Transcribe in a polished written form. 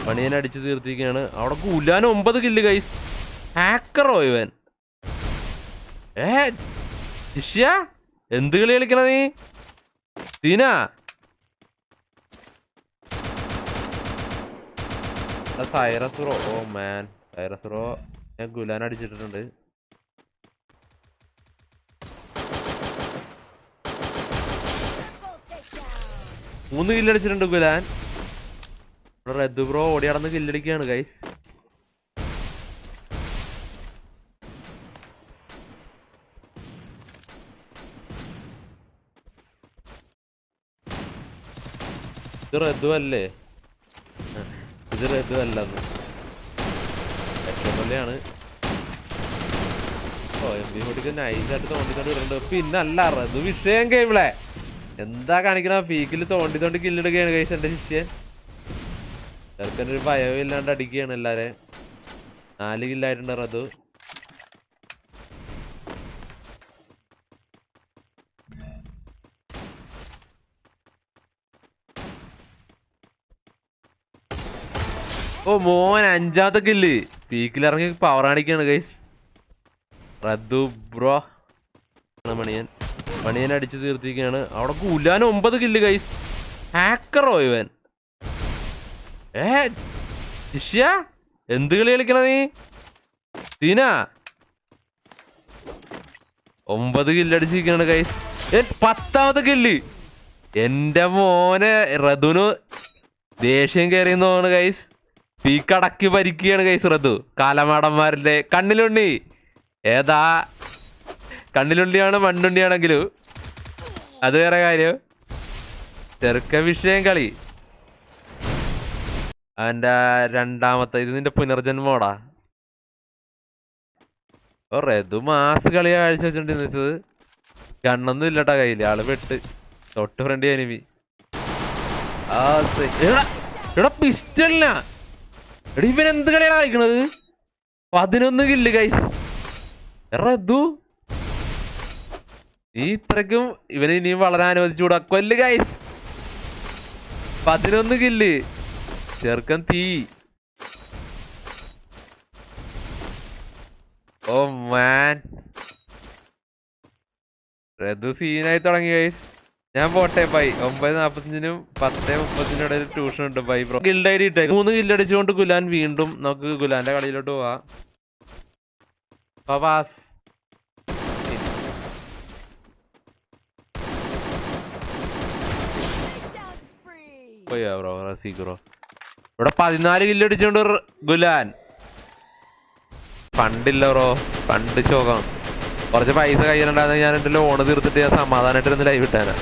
മണിയൻ അടിച്ചു തീർത്തിരിക്കുകയാണ്. അവിടെ gulab 9 kill guys. ഹാക്കറോ ഇവൻ? ശിഷ്യ എന്ത് കളി കളിക്കണ നീ? സീന സൈറസ് റോ. ഓ മാൻ, സൈറസ് റോ ഞാൻ ഗുലാൻ അടിച്ചിട്ടുണ്ട്. മൂന്ന് കില്ലടിച്ചിട്ടുണ്ട് ഗുലാൻ. റെഡ് ബ്രോ ഓടി നടന്ന് കില്ലടിക്കുകയാണ് ഗൈസ്. ഇത് റെഡു അല്ലേ? ഇത് റെഡു അല്ലെന്ന് ഏറ്റവുമല്ലാണ്. ഓ MP40 നൈസായിട്ട് തോണ്ടിക്കൊണ്ട് വരുന്നുണ്ട്. പിന്നല്ല റെഡു വിഷയം ഗെയിമിലെ എന്താ കാണിക്കണ? പീക്കിൽ തോണ്ടി കില്ലിടുകയാണ് ഗൈസ് എന്റെ ശിഷ്യൻ. ചെറുക്കനൊരു ഭയവും ഇല്ലാണ്ട് അടിക്കുകയാണ് എല്ലാരെ. 4 കില്ലായിട്ടുണ്ട് റെഡു. ഓ മോൻ 5ാമത്തെ കില്ല്. പീക്കിലിറങ്ങി പവർ കാണിക്കുകയാണ് ഗൈസ് റെഡു ബ്രോ. മണിയൻ അടിച്ചു തീർത്തിരിക്കുകയാണ്. അവിടെ ഗുലാൻ 9 കില്ല് ഗൈസ്. ഹാക്കറോ ഇവൻ? ശിഷ്യ എന്ത് കളി കളിക്കണ നീ? സീന 9 കില്ലടിച്ചിരിക്കുകയാണ് ഗൈസ്. 10ാമത്തെ കില്ല്. എന്റെ മോനെ റെഡുന് ദേഷ്യം കയറിയെന്ന് തോന്നുന്നു ഗൈസ്. പീക്കടക്കി ഭരിക്കുകയാണ് ഗൈസ് റെഡു. കാലമാടന്മാരുടെ കണ്ണിലുണ്ണി. ഏതാ കണ്ണിലുണ്ടിയാണ് മണ്ണുണ്ടിയാണെങ്കിലും അത് വേറെ കാര്യം. ചെറുക്ക വിഷയം കളി. അവന്റെ 2ാമത്തെ ഇത് നിന്റെ പുനർജന്മോടാ. ഓ റെഡു മാസ് കളി കാഴ്ച വെച്ചോണ്ടിരുന്നത്. കണ്ണൊന്നും ഇല്ലട്ടാ കയ്യില്. ആള് പെട്ട് തൊട്ട് ഫ്രണ്ട് എനിമി. എടാ പിസ്റ്റലിനാ. എടാ ഇവൻ എന്ത് കളിയാണ് കളിക്കണത്? 11 കില്ല് ഗൈസ്. റെഡു ഈ ഇത്രക്കും ഇവന് ഇനിയും വളരെ അനുവദിച്ചുകൂടാ. കൊല്ല് ഗൈസ്. 11 കില്ല്. ചെറുക്കൻ തീ. ഓ മാൻ, റെഡു സീനായി തുടങ്ങി ഗൈസ്. ഞാൻ പോട്ടെ ബൈ. 9:45 10:30 ഇടയിൽ ട്യൂഷൻ ഉണ്ട് ബൈ ബ്രോ. ഗിൽഡായി ഇട്ടേ 3 കില്ലടിച്ചുകൊണ്ട് ഗുലാൻ വീണ്ടും. നമുക്ക് ഗുലാന്റെ കളിയിലോട്ട് പോവാം. പവാസ് ബ്രോ. റസീഖ് ഇവിടെ 14 കില്ലടിച്ചോണ്ട് ഗുലാൻ. ഫണ്ടില്ല ബ്രോ, ഫണ്ട് ശോകം. കുറച്ച് പൈസ കയ്യിലുണ്ടായിരുന്നു. ഞാൻ എന്റെ ലോണ് തീർത്തിട്ട് ഞാൻ സമാധാനമായിട്ടിരുന്ന് ലൈവ് ഇട്ടാനാ.